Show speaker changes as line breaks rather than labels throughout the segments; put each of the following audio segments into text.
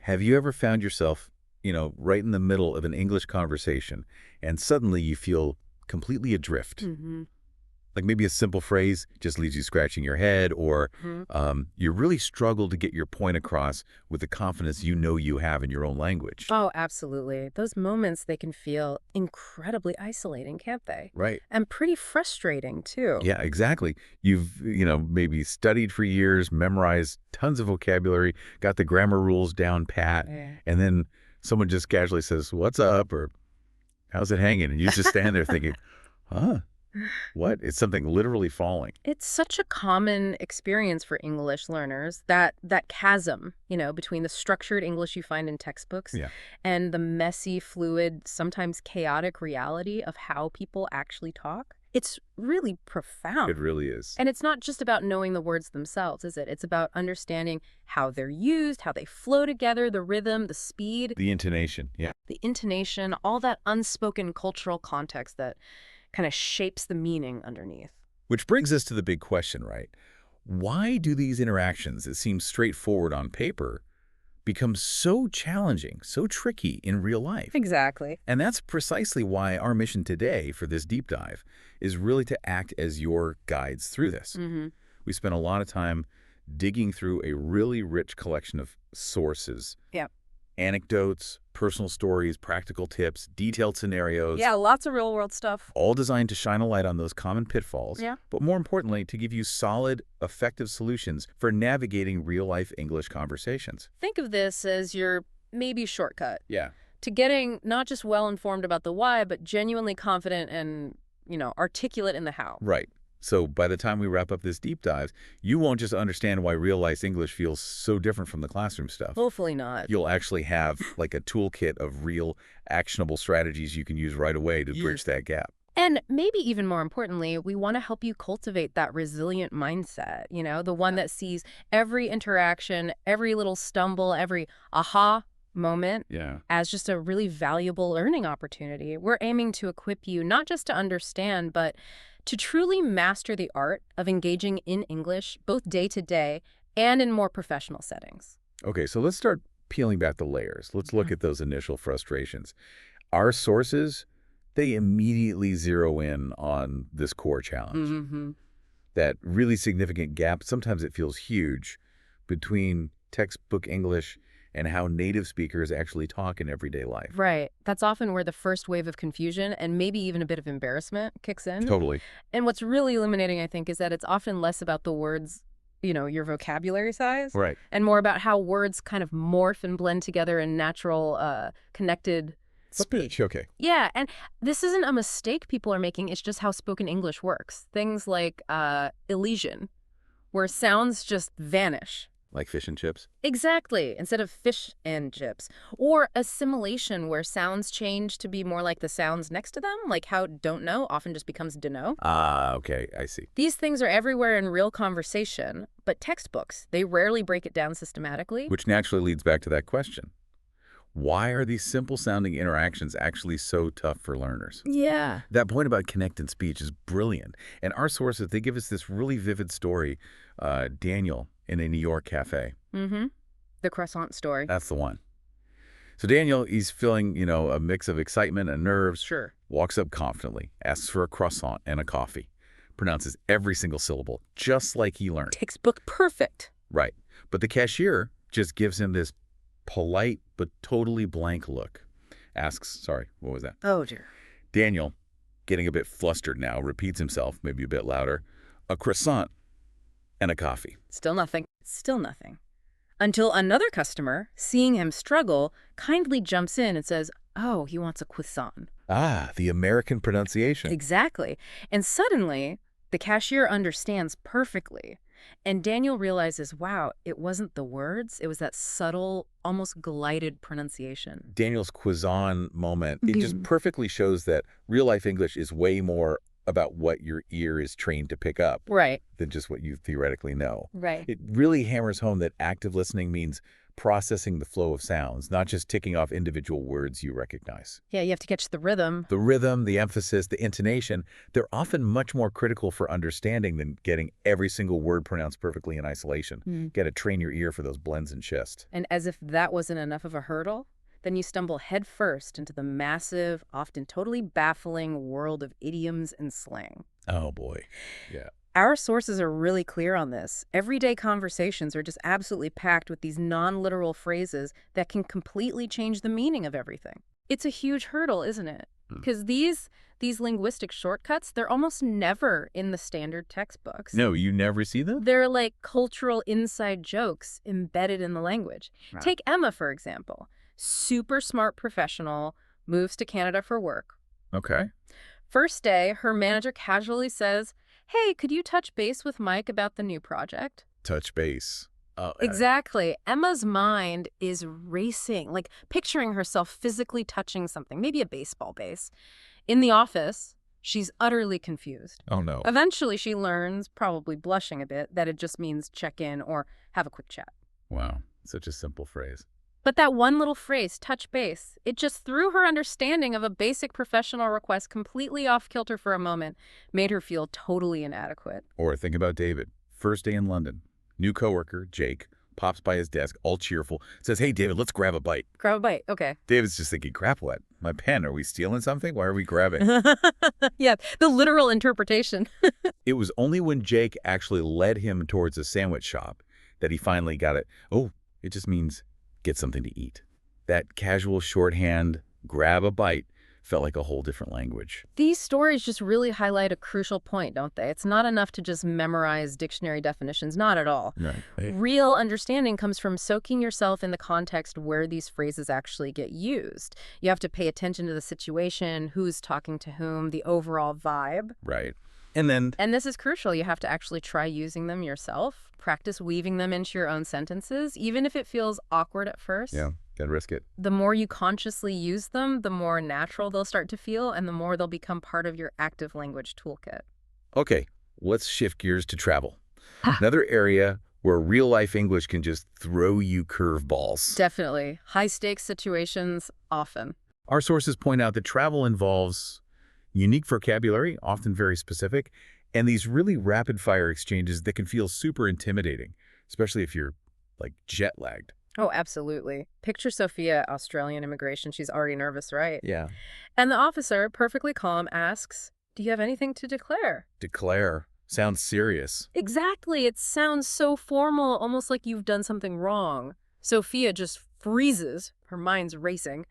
Have you ever found yourself, right in the middle of an English conversation and suddenly you feel completely adrift?
Mm-hmm.
Like maybe a simple phrase just leaves you scratching your head, or you really struggle to get your point across with the confidence you have in your own language.
Oh, absolutely. Those moments, they can feel incredibly isolating, can't they?
Right.
And pretty frustrating, too.
Yeah, exactly. You've, maybe studied for years, memorized tons of vocabulary, got the grammar rules down pat,
Yeah.
and then someone just casually says, "What's up?" or "How's it hanging?" And you just stand there thinking, huh? What? It's something literally falling.
It's such a common experience for English learners, that chasm, between the structured English you find in textbooks
Yeah.
and the messy, fluid, sometimes chaotic reality of how people actually talk. It's really profound.
It really is.
And it's not just about knowing the words themselves, is it? It's about understanding how they're used, how they flow together, the rhythm, the speed,
The intonation, yeah.
the intonation, all that unspoken cultural context that kind of shapes the meaning underneath.
Which brings us to the big question, right? Why do these interactions that seem straightforward on paper become so challenging, so tricky in real life?
Exactly.
And that's precisely why our mission today for this deep dive is really to act as your guides through this.
Mm-hmm.
We spent a lot of time digging through a really rich collection of sources.
Yeah.
Anecdotes, personal stories, practical tips, detailed scenarios.
Yeah, lots of real-world stuff.
All designed to shine a light on those common pitfalls,
Yeah.
but more importantly, to give you solid, effective solutions for navigating real-life English conversations.
Think of this as your maybe shortcut
Yeah.
to getting not just well-informed about the why, but genuinely confident and, articulate in the how.
Right. So by the time we wrap up this deep dive, you won't just understand why real-life English feels so different from the classroom stuff.
Hopefully not.
You'll actually have like a toolkit of real, actionable strategies you can use right away to bridge that gap.
And maybe even more importantly, we want to help you cultivate that resilient mindset, the one that sees every interaction, every little stumble, every aha moment
Yeah.
as just a really valuable learning opportunity. We're aiming to equip you not just to understand, but to truly master the art of engaging in English, both day to day and in more professional settings.
Okay, so let's start peeling back the layers. Let's look at those initial frustrations. Our sources, they immediately zero in on this core challenge.
Mm-hmm.
That really significant gap, sometimes it feels huge, between textbook English and how native speakers actually talk in everyday life.
Right. That's often where the first wave of confusion and maybe even a bit of embarrassment kicks in.
Totally.
And what's really illuminating, I think, is that it's often less about the words, your vocabulary size,
Right.
and more about how words kind of morph and blend together in natural, connected speech.
Okay.
Yeah, and this isn't a mistake people are making. It's just how spoken English works. Things like elision, where sounds just vanish.
Like fish and chips?
Exactly, instead of fish and chips. Or assimilation, where sounds change to be more like the sounds next to them, like how don't know often just becomes dunno.
Ah, okay, I see.
These things are everywhere in real conversation, but textbooks, they rarely break it down systematically.
Which naturally leads back to that question. Why are these simple-sounding interactions actually so tough for learners?
Yeah.
That point about connected speech is brilliant. And our sources, they give us this really vivid story. Daniel in a New York cafe.
Mm-hmm. The croissant story.
That's the one. So Daniel, he's feeling, a mix of excitement and nerves.
Sure.
Walks up confidently, asks for a croissant and a coffee. Pronounces every single syllable, just like he learned.
Textbook perfect.
Right. But the cashier just gives him this polite but totally blank look. Asks, sorry, what was that?
Oh, dear.
Daniel, getting a bit flustered now, repeats himself, maybe a bit louder. A croissant and a coffee.
Still nothing. Still nothing. Until another customer, seeing him struggle, kindly jumps in and says, oh, he wants a croissant.
Ah, the American pronunciation.
Exactly. And suddenly, the cashier understands perfectly. And Daniel realizes, wow, it wasn't the words. It was that subtle, almost glided pronunciation.
Daniel's croissant moment, it just perfectly shows that real-life English is way more about what your ear is trained to pick up
Right.
than just what you theoretically know.
Right.
It really hammers home that active listening means processing the flow of sounds, not just ticking off individual words you recognize.
Yeah, you have to catch the rhythm.
The rhythm, the emphasis, the intonation, they're often much more critical for understanding than getting every single word pronounced perfectly in isolation. Got to train your ear for those blends and shifts.
And as if that wasn't enough of a hurdle, then you stumble headfirst into the massive, often totally baffling world of idioms and slang.
Oh, boy. Yeah.
Our sources are really clear on this. Everyday conversations are just absolutely packed with these non-literal phrases that can completely change the meaning of everything. It's a huge hurdle, isn't it? Because these linguistic shortcuts, they're almost never in the standard textbooks.
No, you never see them?
They're like cultural inside jokes embedded in the language.
Right.
Take Emma, for example. Super smart professional, moves to Canada for work.
Okay.
First day, her manager casually says, "Hey, could you touch base with Mike about the new project?"
Touch base. Oh,
Exactly. Emma's mind is racing, like picturing herself physically touching something, maybe a baseball base. In the office, she's utterly confused.
oh no.
Eventually, she learns, probably blushing a bit, that it just means check in or have a quick chat.
Wow. Such a simple phrase.
But that one little phrase, touch base, it just threw her understanding of a basic professional request completely off kilter for a moment, made her feel totally inadequate.
Or think about David. First day in London. New coworker, Jake, pops by his desk, all cheerful, says, "Hey, David, let's grab a bite."
Grab a bite, okay.
David's just thinking, crap, what? My pen, are we stealing something? Why are we grabbing?
Yeah, the literal interpretation.
It was only when Jake actually led him towards a sandwich shop that he finally got it. Oh, it just means get something to eat. That casual shorthand, grab a bite, felt like a whole different language.
These stories just really highlight a crucial point, don't they? It's not enough to just memorize dictionary definitions, not at all.
Right.
Real understanding comes from soaking yourself in the context where these phrases actually get used. You have to pay attention to the situation, who's talking to whom, the overall vibe.
Right. And
this is crucial. You have to actually try using them yourself, practice weaving them into your own sentences, even if it feels awkward at first.
yeah, gotta risk it.
The more you consciously use them, the more natural they'll start to feel, and the more they'll become part of your active language toolkit.
Okay, let's shift gears to travel. Another area where real-life English can just throw you curveballs.
Definitely. High-stakes situations, often.
Our sources point out that travel involves unique vocabulary, often very specific, and these really rapid-fire exchanges that can feel super intimidating, especially if you're, like, jet-lagged.
Oh, absolutely. Picture Sophia, Australian immigration. She's already nervous, right?
Yeah.
And the officer, perfectly calm, asks, "Do you have anything to declare?"
Declare. Sounds serious.
Exactly. It sounds so formal, almost like you've done something wrong. Sophia just freezes. Her mind's racing.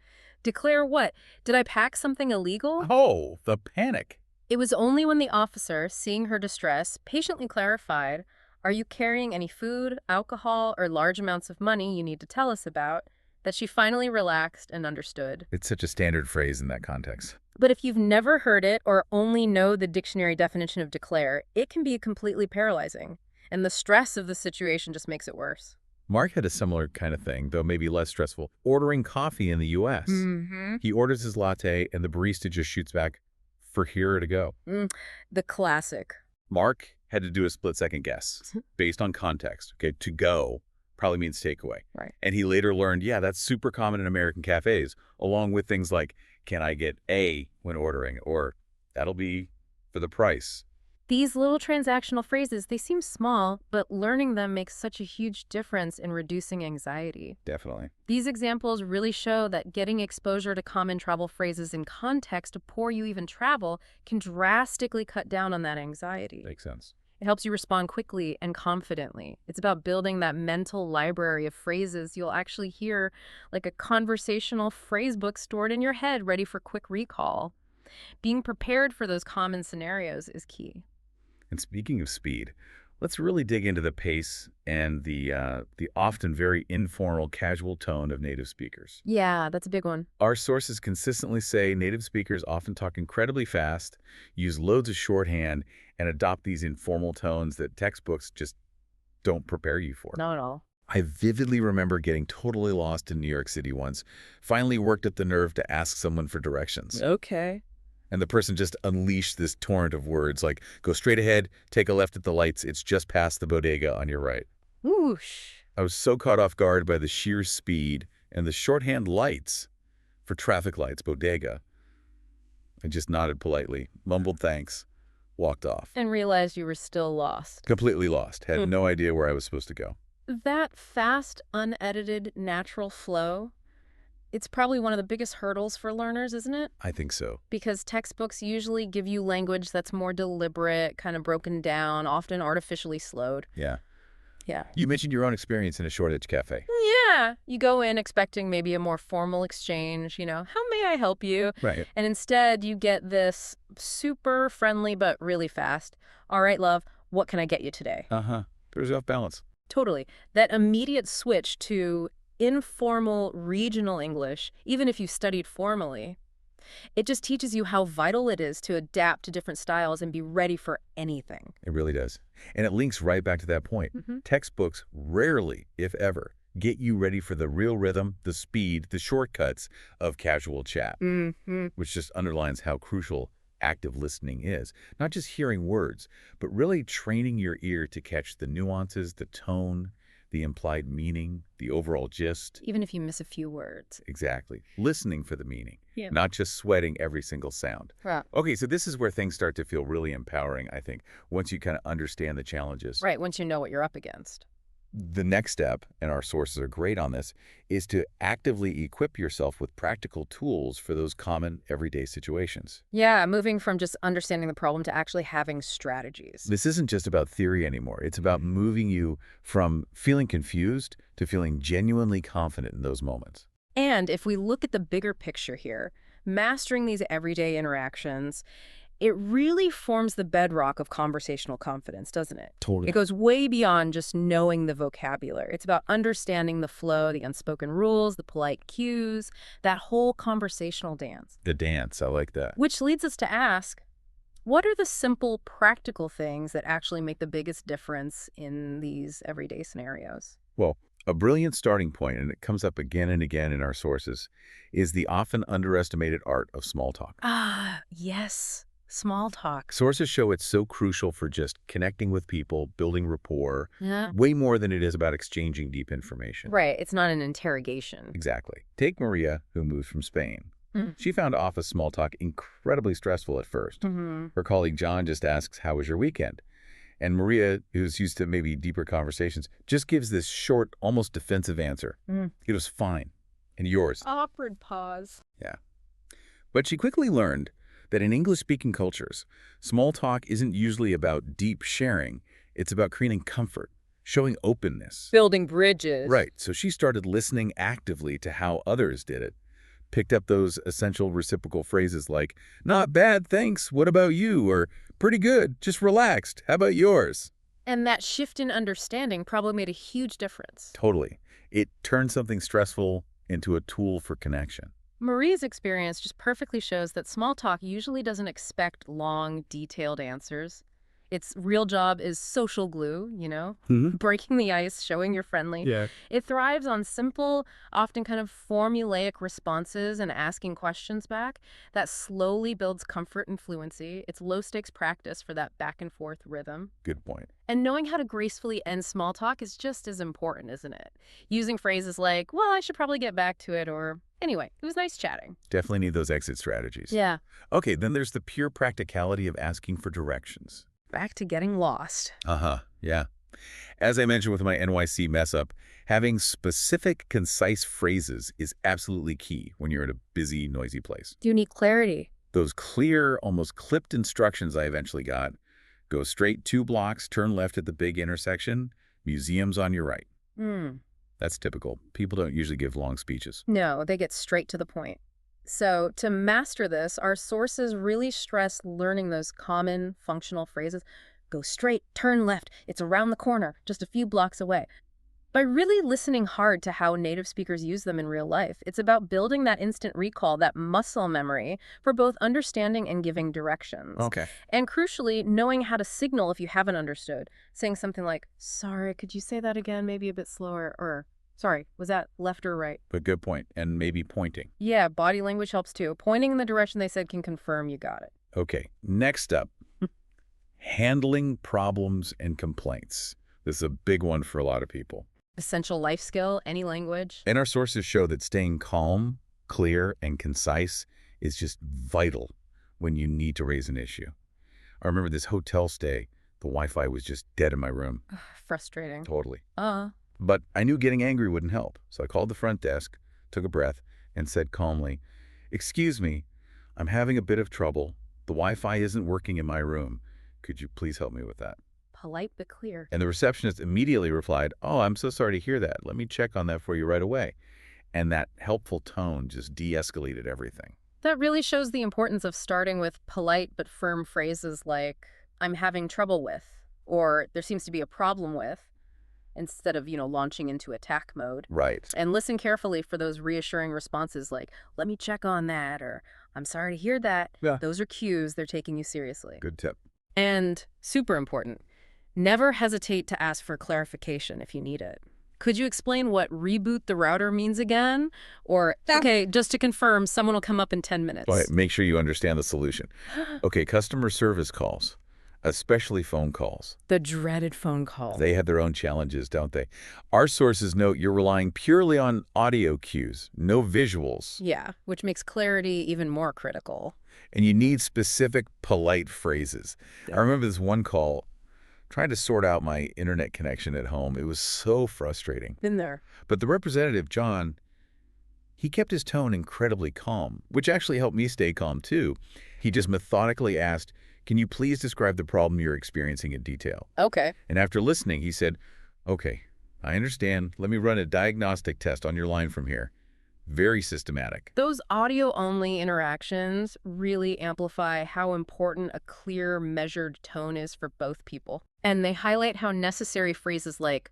Declare what? Did I pack something illegal?
Oh, the panic.
It was only when the officer, seeing her distress, patiently clarified, "Are you carrying any food, alcohol, or large amounts of money you need to tell us about?" that she finally relaxed and understood.
It's such a standard phrase in that context.
But if you've never heard it or only know the dictionary definition of declare, it can be completely paralyzing. And the stress of the situation just makes it worse.
Mark had a similar kind of thing, though maybe less stressful, ordering coffee in the U.S. He orders his latte, and the barista just shoots back, "For here to go."
The classic.
Mark had to do a split-second guess based on context. Okay, to go probably means takeaway.
Right.
And he later learned, yeah, that's super common in American cafes, along with things like, can I get a when ordering? Or that'll be for the price.
These little transactional phrases, they seem small, but learning them makes such a huge difference in reducing anxiety.
Definitely.
These examples really show that getting exposure to common travel phrases in context before you even travel can drastically cut down on that anxiety.
Makes sense.
It helps you respond quickly and confidently. It's about building that mental library of phrases you'll actually hear, like a conversational phrase book stored in your head, ready for quick recall. Being prepared for those common scenarios is key.
And speaking of speed, let's really dig into the pace and the often very informal, casual tone of native speakers.
Yeah, that's a big one.
Our sources consistently say native speakers often talk incredibly fast, use loads of shorthand, and adopt these informal tones that textbooks just don't prepare you for.
Not at all.
I vividly remember getting totally lost in New York City once, finally worked up the nerve to ask someone for directions.
Okay.
And the person just unleashed this torrent of words like, go straight ahead, take a left at the lights, it's just past the bodega on your right.
Whoosh.
I was so caught off guard by the sheer speed and the shorthand lights for traffic lights, bodega. I just nodded politely, mumbled thanks, walked off.
And realized you were still lost.
Completely lost. Had no idea where I was supposed to go.
That fast, unedited, natural flow, it's probably one of the biggest hurdles for learners, isn't it?
I think so.
Because textbooks usually give you language that's more deliberate, kind of broken down, often artificially slowed.
Yeah.
Yeah.
You mentioned your own experience in a shortage cafe.
Yeah. You go in expecting maybe a more formal exchange, how may I help you?
Right.
And instead you get this super friendly but really fast, all right, love, what can I get you today?
Uh-huh. Throws you off balance.
Totally. That immediate switch to informal regional English, even if you studied formally, it just teaches you how vital it is to adapt to different styles and be ready for anything.
It really does. And it links right back to that point. Textbooks rarely, if ever, get you ready for the real rhythm, the speed, the shortcuts of casual chat, which just underlines how crucial active listening is. Not just hearing words, but really training your ear to catch the nuances, the tone, the implied meaning, the overall gist.
Even if you miss a few words.
Exactly. Listening for the meaning,
Yeah.
not just sweating every single sound.
Right.
Okay, so this is where things start to feel really empowering, I think, once you kind of understand the challenges.
Right, once you know what you're up against.
The next step, and our sources are great on this, is to actively equip yourself with practical tools for those common everyday situations.
Yeah, moving from just understanding the problem to actually having strategies.
This isn't just about theory anymore. It's about moving you from feeling confused to feeling genuinely confident in those moments.
And if we look at the bigger picture here, mastering these everyday interactions, it really forms the bedrock of conversational confidence, doesn't it?
Totally.
It goes way beyond just knowing the vocabulary. It's about understanding the flow, the unspoken rules, the polite cues, that whole conversational dance.
The dance, I like that.
Which leads us to ask, what are the simple, practical things that actually make the biggest difference in these everyday scenarios?
Well, a brilliant starting point, and it comes up again and again in our sources, is the often underestimated art of small talk.
Ah, yes. Small talk.
Sources show it's so crucial for just connecting with people, building rapport,
Yeah.
way more than it is about exchanging deep information.
Right. It's not an interrogation.
Exactly. Take Maria, who moved from Spain. She found office small talk incredibly stressful at first. Her colleague John just asks, "How was your weekend?" And Maria, who's used to maybe deeper conversations, just gives this short, almost defensive answer. It was fine. And yours?
Awkward pause.
Yeah. But she quickly learned that in English-speaking cultures, small talk isn't usually about deep sharing. It's about creating comfort, showing openness.
Building bridges.
Right. So she started listening actively to how others did it, picked up those essential reciprocal phrases like, "Not bad, thanks. What about you?" Or "Pretty good. Just relaxed. How about yours?"
And that shift in understanding probably made a huge difference.
Totally. It turned something stressful into a tool for connection.
Marie's experience just perfectly shows that small talk usually doesn't expect long, detailed answers. Its real job is social glue, breaking the ice, showing you're friendly.
Yeah.
It thrives on simple, often kind of formulaic responses and asking questions back. That slowly builds comfort and fluency. It's low-stakes practice for that back-and-forth rhythm.
Good point.
And knowing how to gracefully end small talk is just as important, isn't it? Using phrases like, "Well, I should probably get back to it," or "Anyway, it was nice chatting."
Definitely need those exit strategies.
Yeah.
Okay, then there's the pure practicality of asking for directions.
Back to getting lost.
Yeah. As I mentioned with my NYC mess-up, having specific, concise phrases is absolutely key when you're in a busy, noisy place.
You need clarity.
Those clear, almost clipped instructions I eventually got: go straight 2 blocks, turn left at the big intersection, museum's on your right. That's typical. People don't usually give long speeches.
No, they get straight to the point. So to master this, our sources really stress learning those common functional phrases. Go straight, turn left, it's around the corner, just a few blocks away. By really listening hard to how native speakers use them in real life, it's about building that instant recall, that muscle memory for both understanding and giving directions.
Okay.
And crucially, knowing how to signal if you haven't understood. Saying something like, "Sorry, could you say that again, maybe a bit slower?" Or, "Sorry, was that left or right?"
But good point. And maybe pointing.
Yeah, body language helps too. Pointing in the direction they said can confirm you got it.
Okay, next up, handling problems and complaints. This is a big one for a lot of people.
Essential life skill, any language.
And our sources show that staying calm, clear, and concise is just vital when you need to raise an issue. I remember this hotel stay. The Wi-Fi was just dead in my room.
Ugh, frustrating.
Totally.
Uh,
But I knew getting angry wouldn't help. So I called the front desk, took a breath, and said calmly, "Excuse me, I'm having a bit of trouble. The Wi-Fi isn't working in my room. Could you please help me with that?"
polite but clear.
And the receptionist immediately replied, "Oh, I'm so sorry to hear that. Let me check on that for you right away." And that helpful tone just de-escalated everything.
That really shows the importance of starting with polite but firm phrases like, I'm having trouble with, or there seems to be a problem with, instead of, launching into attack mode.
Right.
And listen carefully for those reassuring responses like, let me check on that, or I'm sorry to hear that.
Yeah.
Those are cues they're taking you seriously.
Good tip.
And super important, never hesitate to ask for clarification if you need it. Could you explain what reboot the router means again? Or, okay, just to confirm, someone will come up in 10 minutes.
All right, make sure you understand the solution. Okay, customer service calls, especially phone calls.
The dreaded phone call.
They have their own challenges, don't they? Our sources note you're relying purely on audio cues, no visuals.
Yeah, which makes clarity even more critical.
And you need specific, polite phrases. I remember this one call, trying to sort out my internet connection at home. It was so frustrating.
Been there.
But the representative, John, he kept his tone incredibly calm, which actually helped me stay calm too. He just methodically asked, "Can you please describe the problem you're experiencing in detail?"
Okay.
And after listening, he said, "Okay, I understand. Let me run a diagnostic test on your line from here." Very systematic.
Those audio-only interactions really amplify how important a clear, measured tone is for both people. And they highlight how necessary phrases like,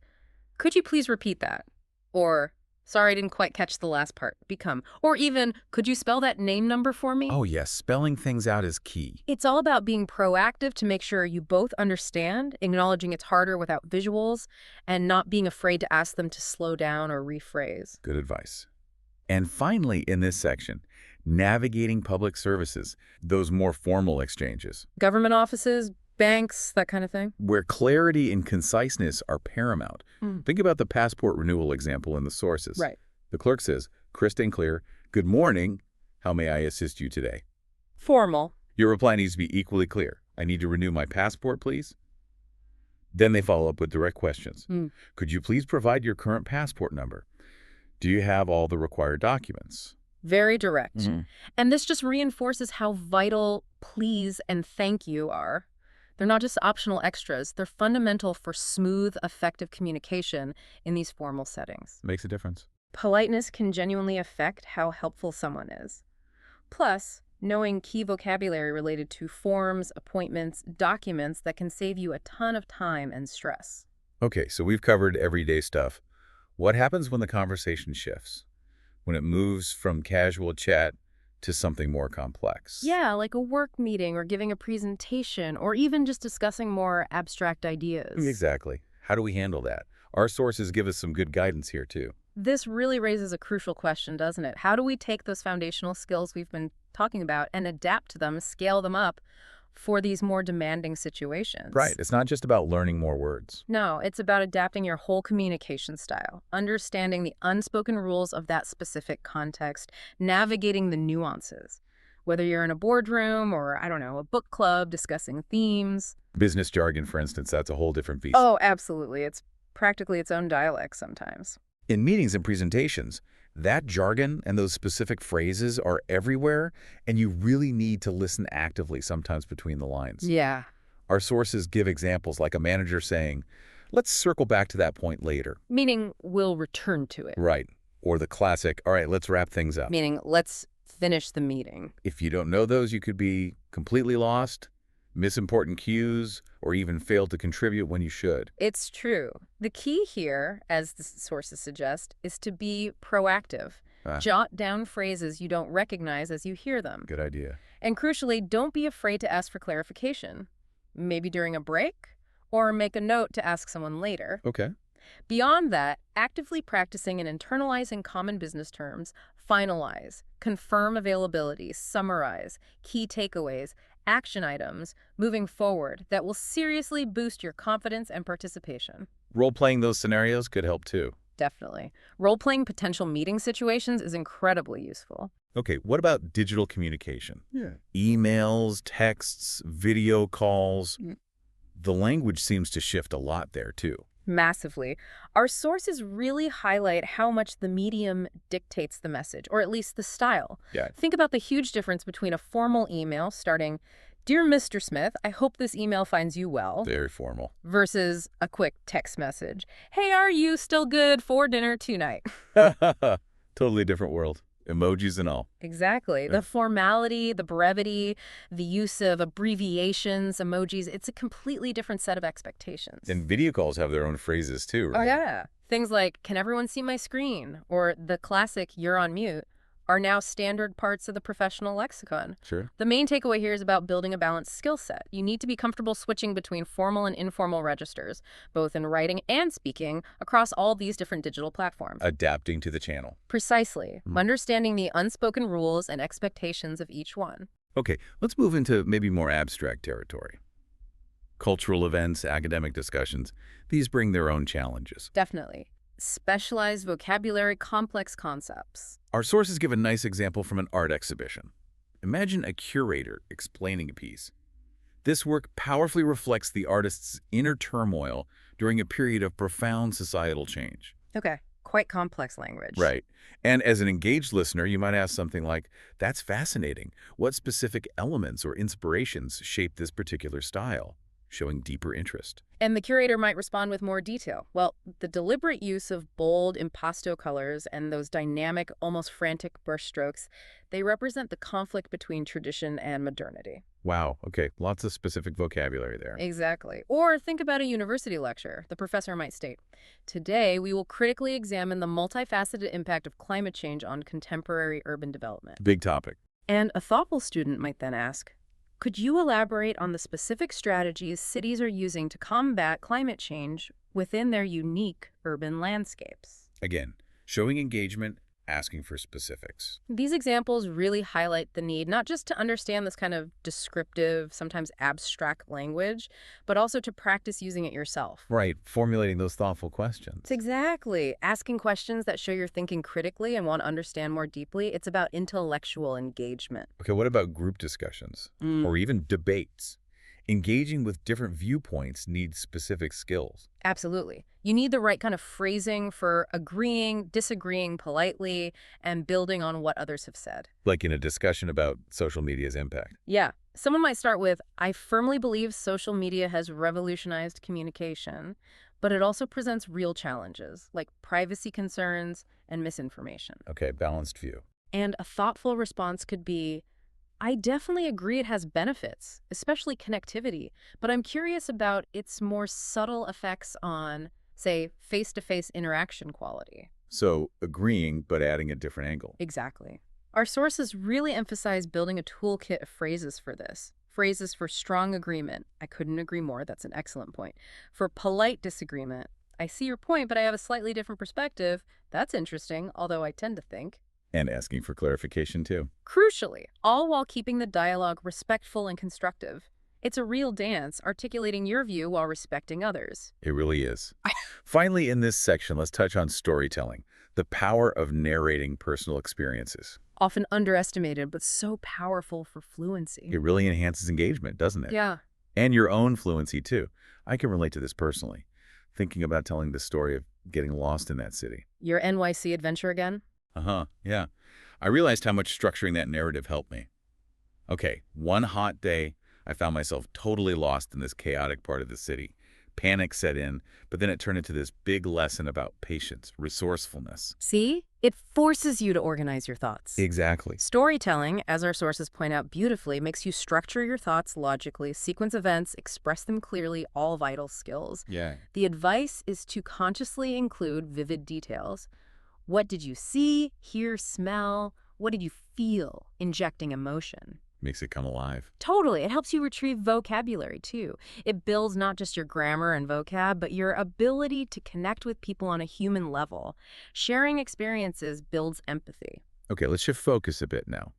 could you please repeat that? Or, sorry, I didn't quite catch the last part, become. Or even, could you spell that name number for me?
Oh yes, spelling things out is key.
It's all about being proactive to make sure you both understand, acknowledging it's harder without visuals, and not being afraid to ask them to slow down or rephrase.
Good advice. And finally, in this section, navigating public services, those more formal exchanges,
Government offices, banks, that kind of thing.
where clarity and conciseness are paramount. Think about the passport renewal example in the sources.
Right.
The clerk says, crisp and clear, "Good morning. How may I assist you today?"
Formal.
Your reply needs to be equally clear. "I need to renew my passport, please." Then they follow up with direct questions. "Could you please provide your current passport number? Do you have all the required documents?"
Very direct. And this just reinforces how vital please and thank you are. They're not just optional extras. They're fundamental for smooth, effective communication in these formal settings.
Makes a difference.
Politeness can genuinely affect how helpful someone is. Plus, knowing key vocabulary related to forms, appointments, documents that can save you a ton of time and stress.
Okay, so we've covered everyday stuff. What happens when the conversation shifts? When it moves from casual chat to something more complex?
Yeah, like a work meeting or giving a presentation or even just discussing more abstract ideas.
Exactly. How do we handle that? Our sources give us some good guidance here, too.
This really raises a crucial question, doesn't it? How do we take those foundational skills we've been talking about and adapt them, scale them up for these more demanding situations?
Right. It's not just about learning more words.
No, it's about adapting your whole communication style, understanding the unspoken rules of that specific context, navigating the nuances. Whether you're in a boardroom or, I don't know, a book club discussing themes.
Business jargon, for instance, that's a whole different beast.
Oh, absolutely. It's practically its own dialect sometimes.
In meetings and presentations, that jargon and those specific phrases are everywhere, and you really need to listen actively sometimes between the lines.
Yeah.
Our sources give examples like a manager saying, "Let's circle back to that point later."
Meaning, we'll return to it.
Right. Or the classic, "All right, let's wrap things up."
Meaning, let's finish the meeting.
If you don't know those, you could be completely lost, miss important cues, or even fail to contribute when you should.
It's true. The key here, as the sources suggest, is to be proactive. Jot down phrases you don't recognize as you hear them.
Good idea.
And crucially, don't be afraid to ask for clarification. Maybe during a break, or make a note to ask someone later.
Okay.
Beyond that, actively practicing and internalizing common business terms, finalize, confirm availability, summarize, key takeaways, action items moving forward that will seriously boost your confidence and participation.
Role-playing those scenarios could help too.
Definitely. Role-playing potential meeting situations is incredibly useful.
Okay, what about digital communication?
Yeah.
Emails, texts, video calls. The language seems to shift a lot there too.
Massively. Our sources really highlight how much the medium dictates the message, or at least the style.
Yeah.
Think about the huge difference between a formal email starting, "Dear Mr. Smith, I hope this email finds you well,"
Very formal.
versus a quick text message, "Hey, are you still good for dinner tonight?"
Totally different world. Emojis and all.
Exactly. The formality, the brevity, the use of abbreviations, emojis, it's a completely different set of expectations.
And video calls have their own phrases too,
Oh,
right?
yeah. Things like, "Can everyone see my screen?" or the classic, "You're on mute," are now standard parts of the professional lexicon.
Sure.
The main takeaway here is about building a balanced skill set. You need to be comfortable switching between formal and informal registers, both in writing and speaking, across all these different digital platforms.
Adapting to the channel.
Precisely. Understanding the unspoken rules and expectations of each one.
Okay, let's move into maybe more abstract territory. Cultural events, academic discussions, these bring their own challenges.
Definitely. Specialized vocabulary, complex concepts.
Our sources give a nice example from an art exhibition. Imagine a curator explaining a piece. This work powerfully reflects the artist's inner turmoil during a period of profound societal change.
Okay, quite complex language.
Right. And as an engaged listener, you might ask something like, "That's fascinating. What specific elements or inspirations shape this particular style?" Showing deeper interest.
And the curator might respond with more detail. Well, the deliberate use of bold impasto colors and those dynamic, almost frantic brushstrokes, they represent the conflict between tradition and modernity.
Wow, okay, lots of specific vocabulary there.
Exactly. Or think about a university lecture. The professor might state, "Today, we will critically examine the multifaceted impact of climate change on contemporary urban development."
Big topic.
And a thoughtful student might then ask, "Could you elaborate on the specific strategies cities are using to combat climate change within their unique urban landscapes?"
Again, showing engagement, asking for specifics.
These examples really highlight the need not just to understand this kind of descriptive, sometimes abstract language, but also to practice using it yourself.
Right, formulating those thoughtful questions.
It's exactly. Asking questions that show you're thinking critically and want to understand more deeply. It's about intellectual engagement.
Okay, what about group discussions or even debates? Engaging with different viewpoints needs specific skills.
Absolutely. You need the right kind of phrasing for agreeing, disagreeing politely, and building on what others have said.
Like in a discussion about social media's impact.
Yeah. Someone might start with, "I firmly believe social media has revolutionized communication, but it also presents real challenges like privacy concerns and misinformation."
Okay, balanced view.
And a thoughtful response could be, "I definitely agree it has benefits, especially connectivity, but I'm curious about its more subtle effects on, say, face-to-face interaction quality."
So agreeing, but adding a different angle.
Exactly. Our sources really emphasize building a toolkit of phrases for this. Phrases for strong agreement. "I couldn't agree more." That's an excellent point. For polite disagreement. "I see your point, but I have a slightly different perspective." That's interesting, although I tend to think.
And asking for clarification too.
Crucially, all while keeping the dialogue respectful and constructive. It's a real dance, articulating your view while respecting others.
It really is. Finally, in this section, let's touch on storytelling, the power of narrating personal experiences.
Often underestimated, but so powerful for fluency.
It really enhances engagement, doesn't it?
Yeah.
And your own fluency too. I can relate to this personally, thinking about telling the story of getting lost in that city.
Your NYC adventure again?
Yeah. I realized how much structuring that narrative helped me. Okay, one hot day, I found myself totally lost in this chaotic part of the city. Panic set in, but then it turned into this big lesson about patience, resourcefulness.
See? It forces you to organize your thoughts.
Exactly.
Storytelling, as our sources point out beautifully, makes you structure your thoughts logically, sequence events, express them clearly, all vital skills.
Yeah.
The advice is to consciously include vivid details. What did you see, hear, smell? What did you feel? Injecting emotion.
Makes it come alive.
Totally. It helps you retrieve vocabulary, too. It builds not just your grammar and vocab, but your ability to connect with people on a human level. Sharing experiences builds empathy.
Okay, let's shift focus a bit now.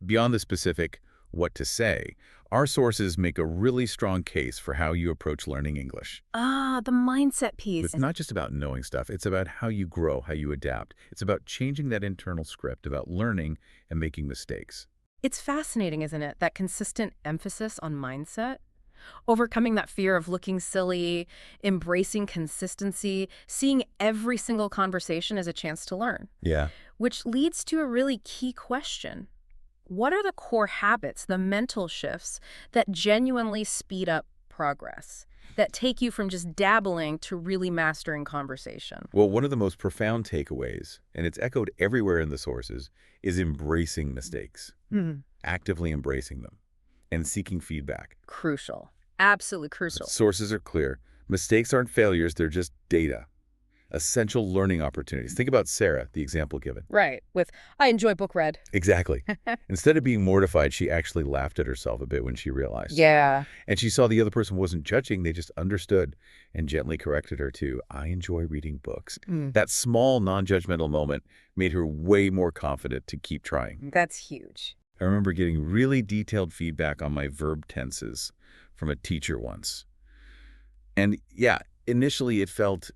Beyond the specific, what to say, our sources make a really strong case for how you approach learning English.
Ah, the mindset piece.
It's not just about knowing stuff. It's about how you grow, how you adapt. It's about changing that internal script, about learning and making mistakes.
It's fascinating, isn't it? That consistent emphasis on mindset. Overcoming that fear of looking silly, embracing consistency, seeing every single conversation as a chance to learn.
Yeah.
Which leads to a really key question. What are the core habits, the mental shifts, that genuinely speed up progress, that take you from just dabbling to really mastering conversation?
Well, one of the most profound takeaways, and it's echoed everywhere in the sources, is embracing mistakes, actively embracing them, and seeking feedback.
Crucial. Absolutely crucial.
Sources are clear. Mistakes aren't failures, they're just data. Essential learning opportunities. Think about Sarah, the example given.
Right. With, I enjoy book read.
Exactly. Instead of being mortified, she actually laughed at herself a bit when she realized.
Yeah.
And she saw the other person wasn't judging, they just understood and gently corrected her to, I enjoy reading books. That small, non-judgmental moment made her way more confident to keep trying.
That's huge.
I remember getting really detailed feedback on my verb tenses from a teacher once. And yeah, initially it felt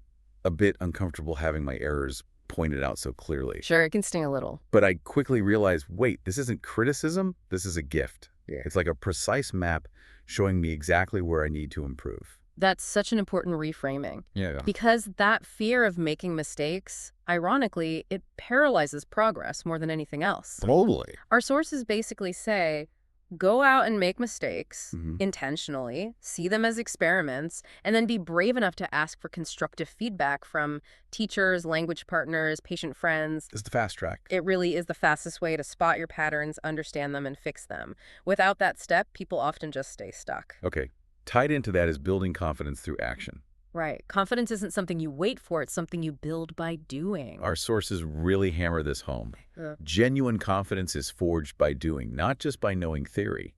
a bit uncomfortable having my errors pointed out so clearly.
Sure, it can sting a little.
But I quickly realized, wait, this isn't criticism, this is a gift.
Yeah.
It's like a precise map showing me exactly where I need to improve.
That's such an important reframing.
Yeah.
Because that fear of making mistakes, ironically, it paralyzes progress more than anything else.
Totally.
Our sources basically say, go out and make mistakes
Mhm.
intentionally, see them as experiments, and then be brave enough to ask for constructive feedback from teachers, language partners, patient friends.
This is the fast track.
It really is the fastest way to spot your patterns, understand them, and fix them. Without that step, people often just stay stuck.
Okay. Tied into that is building confidence through action.
Right. Confidence isn't something you wait for, it's something you build by doing.
Our sources really hammer this home.
Yeah.
Genuine confidence is forged by doing, not just by knowing theory.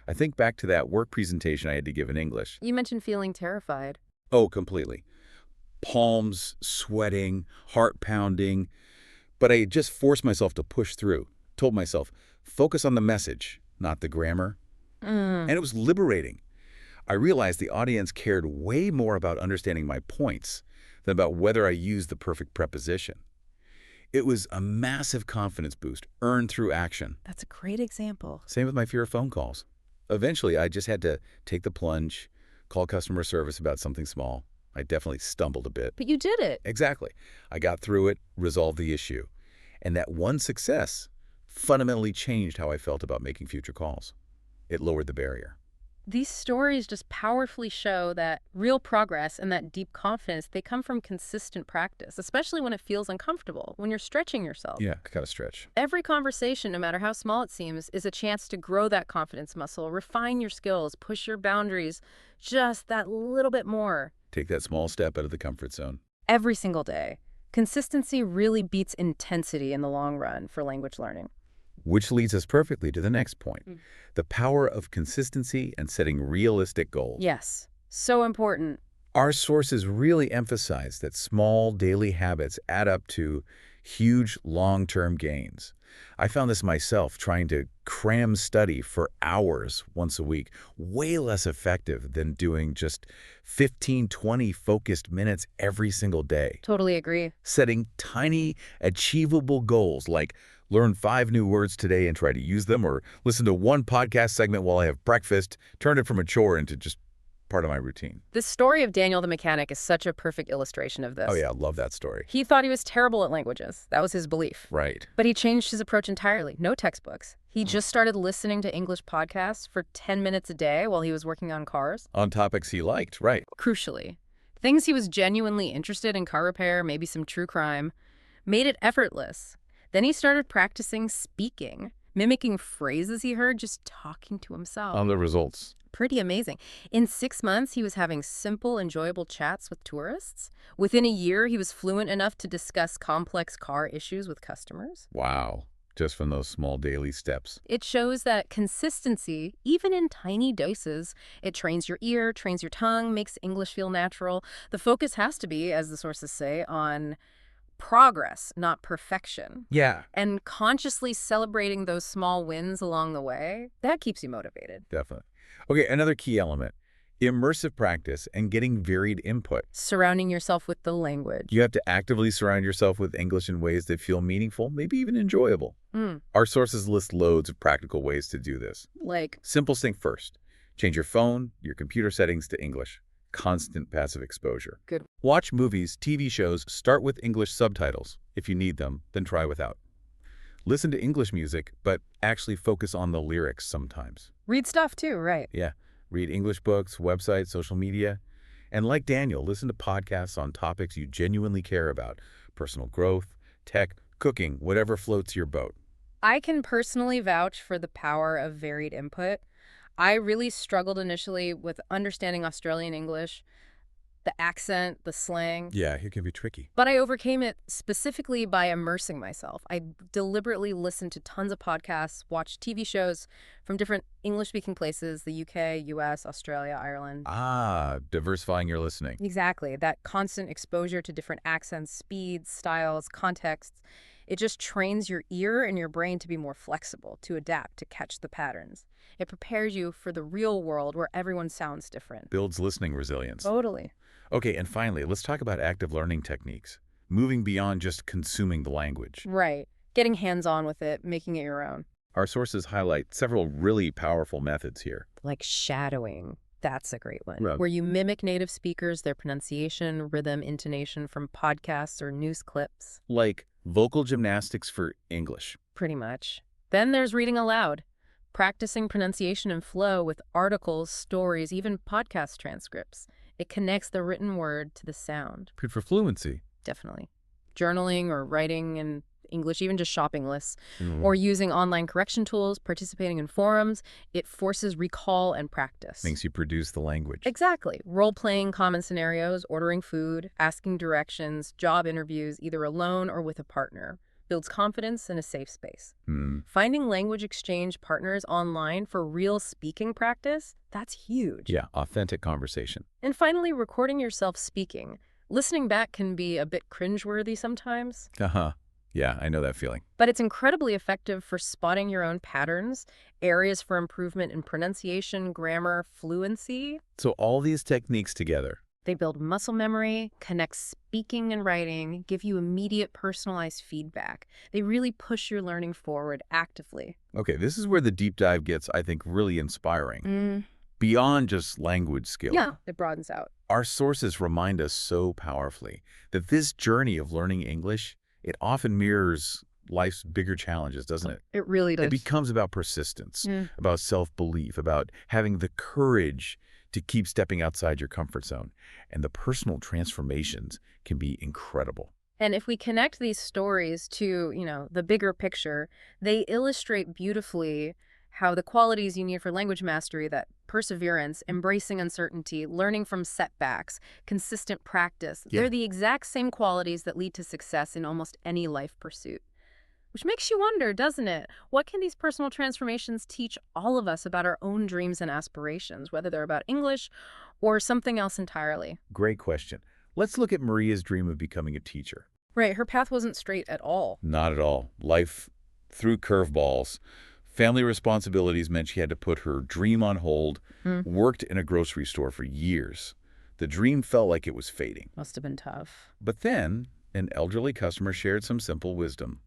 I think back to that work presentation I had to give in English.
You mentioned feeling terrified.
Oh, completely. Palms sweating, heart pounding. But I just forced myself to push through. Told myself, focus on the message, not the grammar. And it was liberating. I realized the audience cared way more about understanding my points than about whether I used the perfect preposition. It was a massive confidence boost, earned through action.
That's a great example.
Same with my fear of phone calls. Eventually, I just had to take the plunge, call customer service about something small. I definitely stumbled a bit.
But you did it.
Exactly. I got through it, resolved the issue. And that one success fundamentally changed how I felt about making future calls. It lowered the barrier.
These stories just powerfully show that real progress and that deep confidence, they come from consistent practice, especially when it feels uncomfortable, when you're stretching yourself.
Yeah, gotta stretch.
Every conversation, no matter how small it seems, is a chance to grow that confidence muscle, refine your skills, push your boundaries just that little bit more.
Take that small step out of the comfort zone.
Every single day. Consistency really beats intensity in the long run for language learning.
Which leads us perfectly to the next point. The power of consistency and setting realistic goals.
Yes, so important.
Our sources really emphasize that small daily habits add up to huge long-term gains. I found this myself trying to cram study for hours once a week, way less effective than doing just 15, 20 focused minutes every single day.
Totally agree.
Setting tiny, achievable goals like learn 5 new words today and try to use them, or listen to one podcast segment while I have breakfast, turn it from a chore into just part of my routine.
The story of Daniel the mechanic is such a perfect illustration of this.
Oh yeah, I love that story.
He thought he was terrible at languages. That was his belief.
Right.
But he changed his approach entirely. No textbooks. He just started listening to English podcasts for 10 minutes a day while he was working on cars.
On topics he liked, right.
Crucially, things he was genuinely interested in, car repair, maybe some true crime, made it effortless. Then he started practicing speaking, mimicking phrases he heard just talking to himself.
On the results.
Pretty amazing. In 6 months, he was having simple, enjoyable chats with tourists. Within a year, he was fluent enough to discuss complex car issues with customers.
Wow. Just from those small daily steps.
It shows that consistency, even in tiny doses, it trains your ear, trains your tongue, makes English feel natural. The focus has to be, as the sources say, on progress, not perfection.
Yeah,
And consciously celebrating those small wins along the way, that keeps you motivated.
definitely. Okay, another key element, immersive practice and getting varied input.
Surrounding yourself with the language.
You have to actively surround yourself with English in ways that feel meaningful, maybe even enjoyable.
Mm,
Our sources list loads of practical ways to do this.
like,
Simplest thing first. Change your phone, your computer settings to English. Constant passive exposure.
good.
Watch movies, TV shows, start with English subtitles. If you need them, then try without. Listen to English music, but actually focus on the lyrics sometimes.
Read stuff too, right?
Yeah, read English books, websites, social media. And like Daniel, listen to podcasts on topics you genuinely care about. Personal growth, tech, cooking, whatever floats your boat.
I can personally vouch for the power of varied input. I really struggled initially with understanding Australian English, the accent, the slang,
Yeah, it can be tricky.
but I overcame it specifically by immersing myself. I deliberately listened to tons of podcasts, watched TV shows from different English-speaking places, the UK, US, Australia, Ireland.
Ah, diversifying your listening.
Exactly. That constant exposure to different accents, speeds, styles, contexts. It just trains your ear and your brain to be more flexible, to adapt, to catch the patterns. It prepares you for the real world where everyone sounds different.
Builds listening resilience.
Totally.
Okay, and finally, let's talk about active learning techniques. Moving beyond just consuming the language.
Right. Getting hands-on with it, making it your own.
Our sources highlight several really powerful methods here.
Like shadowing. That's a great one.
Right.
Where you mimic native speakers, their pronunciation, rhythm, intonation from podcasts or news clips.
Like vocal gymnastics for English.
Pretty much. Then there's reading aloud. Practicing pronunciation and flow with articles, stories, even podcast transcripts. It connects the written word to the sound.
Good for fluency.
Definitely. Journaling or writing in English, even just shopping lists,
Mm.
or using online correction tools, participating in forums, it forces recall and practice.
Makes you produce the language.
Exactly. Role-playing common scenarios, ordering food, asking directions, job interviews, either alone or with a partner. Builds confidence in a safe space.
Mm.
Finding language exchange partners online for real speaking practice, that's huge.
Yeah, authentic conversation.
And finally, recording yourself speaking. Listening back can be a bit cringeworthy sometimes,
Uh-huh. Yeah, I know that feeling.
but it's incredibly effective for spotting your own patterns, areas for improvement in pronunciation, grammar, fluency.
So all these techniques together.
They build muscle memory, connect speaking and writing, give you immediate personalized feedback. They really push your learning forward actively.
Okay, this is where the deep dive gets, I think, really inspiring. Beyond just language skill.
Yeah, it broadens out.
Our sources remind us so powerfully that this journey of learning English, it often mirrors life's bigger challenges, doesn't it?
It really does.
It becomes about persistence,
Yeah.
about self-belief, about having the courage to keep stepping outside your comfort zone. And the personal transformations can be incredible.
And if we connect these stories to, the bigger picture, they illustrate beautifully how the qualities you need for language mastery, that perseverance, embracing uncertainty, learning from setbacks, consistent practice,
Yeah.
they're the exact same qualities that lead to success in almost any life pursuit. Which makes you wonder, doesn't it? What can these personal transformations teach all of us about our own dreams and aspirations, whether they're about English or something else entirely?
Great question. Let's look at Maria's dream of becoming a teacher.
Right, her path wasn't straight at all.
Not at all. Life threw curveballs. Family responsibilities meant she had to put her dream on hold, worked in a grocery store for years. The dream felt like it was fading.
Must have been tough.
But then, an elderly customer shared some simple wisdom.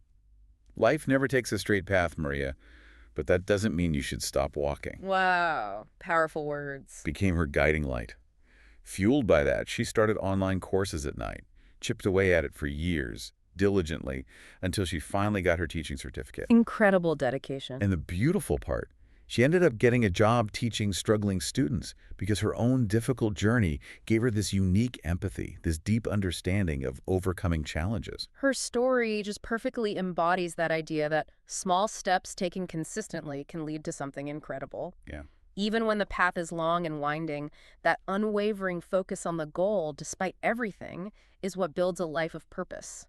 Life never takes a straight path, Maria, but that doesn't mean you should stop walking.
Wow, powerful words.
Became her guiding light. Fueled by that, she started online courses at night, chipped away at it for years, diligently, until she finally got her teaching certificate.
Incredible dedication.
And the beautiful part, she ended up getting a job teaching struggling students because her own difficult journey gave her this unique empathy, this deep understanding of overcoming challenges.
Her story just perfectly embodies that idea that small steps taken consistently can lead to something incredible.
Yeah.
Even when the path is long and winding, that unwavering focus on the goal, despite everything, is what builds a life of purpose.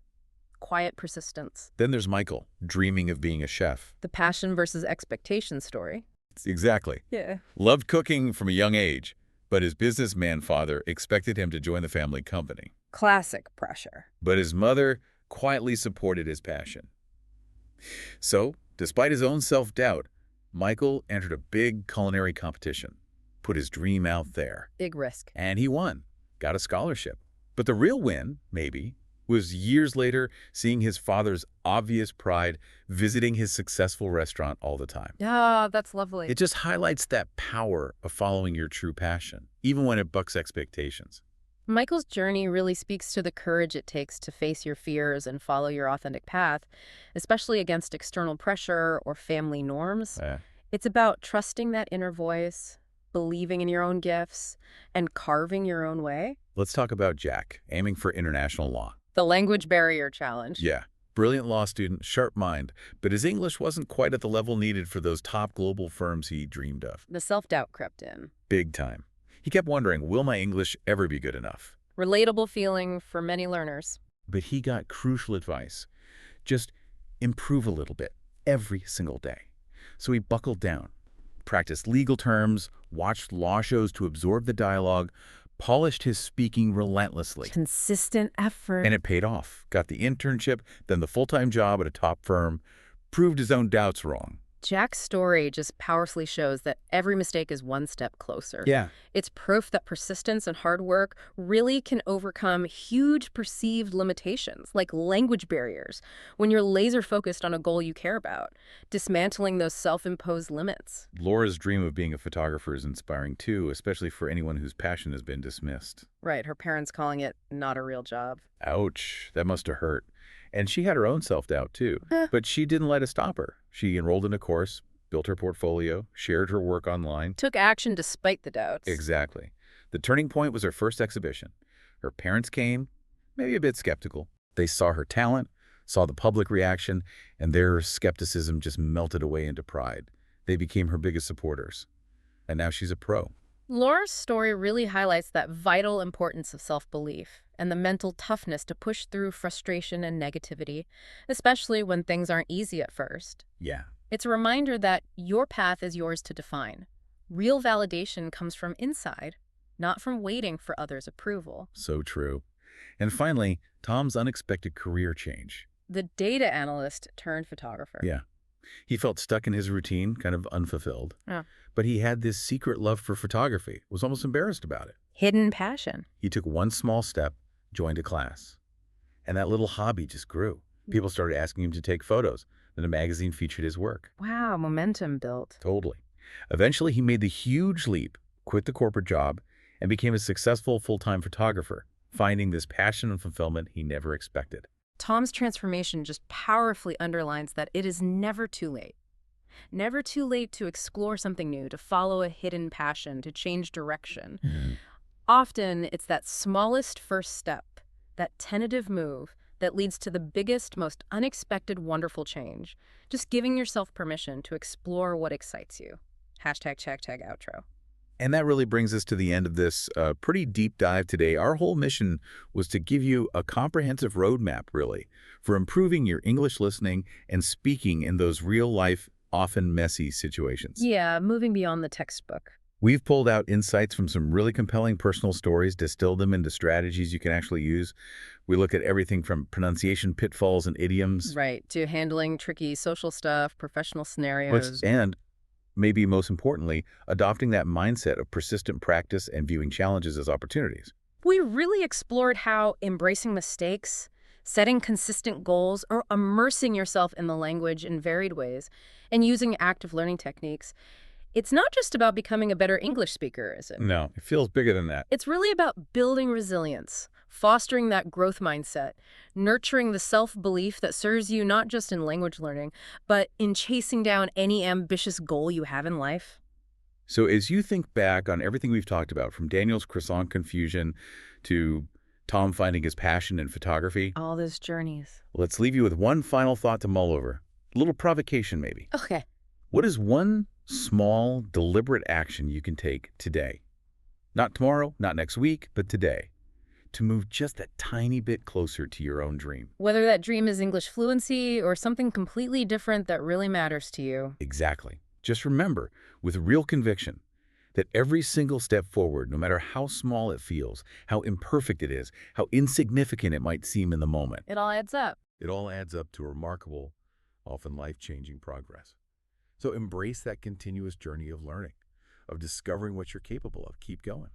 Quiet persistence.
Then there's Michael, dreaming of being a chef.
The passion versus expectation story.
Exactly.
Yeah.
Loved cooking from a young age, but his businessman father expected him to join the family company.
Classic pressure.
But his mother quietly supported his passion. So, despite his own self-doubt, Michael entered a big culinary competition, put his dream out there,
Big risk.
and he won, got a scholarship. But the real win, maybe, was years later seeing his father's obvious pride visiting his successful restaurant all the time.
Yeah, that's lovely.
It just highlights that power of following your true passion, even when it bucks expectations.
Michael's journey really speaks to the courage it takes to face your fears and follow your authentic path, especially against external pressure or family norms.
Uh,
It's about trusting that inner voice, believing in your own gifts, and carving your own way.
let's talk about Jack, aiming for international law.
The language barrier challenge.
Yeah, brilliant law student, sharp mind, but his English wasn't quite at the level needed for those top global firms he dreamed of.
The self-doubt crept in.
Big time. He kept wondering, will my English ever be good enough?
Relatable feeling for many learners.
But he got crucial advice. Just improve a little bit every single day. So he buckled down, practiced legal terms, watched law shows to absorb the dialogue, polished his speaking relentlessly.
Consistent effort.
And it paid off. Got the internship, then the full-time job at a top firm, proved his own doubts wrong.
Jack's story just powerfully shows that every mistake is one step closer.
Yeah.
It's proof that persistence and hard work really can overcome huge perceived limitations, like language barriers, when you're laser focused on a goal you care about, dismantling those self-imposed limits.
Laura's dream of being a photographer is inspiring too, especially for anyone whose passion has been dismissed.
Right, her parents calling it not a real job.
Ouch, that must have hurt. And she had her own self-doubt too, but she didn't let it stop her. She enrolled in a course, built her portfolio, shared her work online.
Took action despite the doubts.
Exactly. The turning point was her first exhibition. Her parents came, maybe a bit skeptical. They saw her talent, saw the public reaction, and their skepticism just melted away into pride. They became her biggest supporters. And now she's a pro.
Laura's story really highlights that vital importance of self-belief and the mental toughness to push through frustration and negativity, especially when things aren't easy at first.
Yeah.
It's a reminder that your path is yours to define. Real validation comes from inside, not from waiting for others' approval.
So true. And finally, Tom's unexpected career change.
The data analyst turned photographer.
Yeah. He felt stuck in his routine, kind of unfulfilled.
Yeah.
But he had this secret love for photography, was almost embarrassed about it.
Hidden passion.
He took one small step, joined a class. And that little hobby just grew. People started asking him to take photos. Then a magazine featured his work.
Wow, momentum built.
Totally. Eventually, he made the huge leap, quit the corporate job, and became a successful full-time photographer, finding this passion and fulfillment he never expected.
Tom's transformation just powerfully underlines that it is never too late. Never too late to explore something new, to follow a hidden passion, to change direction. Often, it's that smallest first step, that tentative move, that leads to the biggest, most unexpected, wonderful change. Just giving yourself permission to explore what excites you. Hashtag outro.
And that really brings us to the end of this pretty deep dive today. Our whole mission was to give you a comprehensive roadmap, really, for improving your English listening and speaking in those real-life, often messy situations.
Yeah, moving beyond the textbook.
We've pulled out insights from some really compelling personal stories, distilled them into strategies you can actually use. We look at everything from pronunciation pitfalls and idioms.
Right, to handling tricky social stuff, professional scenarios.
And maybe most importantly, adopting that mindset of persistent practice and viewing challenges as opportunities.
We really explored how embracing mistakes, setting consistent goals, or immersing yourself in the language in varied ways, and using active learning techniques. It's not just about becoming a better English speaker, is it?
No, it feels bigger than that.
It's really about building resilience, fostering that growth mindset, nurturing the self-belief that serves you not just in language learning, but in chasing down any ambitious goal you have in life.
So as you think back on everything we've talked about, from Daniel's croissant confusion to Tom finding his passion in photography,
All those journeys.
let's leave you with one final thought to mull over. A little provocation, maybe.
Okay.
What is one small, deliberate action you can take today? Not tomorrow, not next week, but today, to move just a tiny bit closer to your own dream.
Whether that dream is English fluency or something completely different that really matters to you.
Exactly. Just remember, with real conviction, that every single step forward, no matter how small it feels, how imperfect it is, how insignificant it might seem in the moment,
It all adds up.
it all adds up to remarkable, often life-changing progress. So embrace that continuous journey of learning, of discovering what you're capable of. Keep going.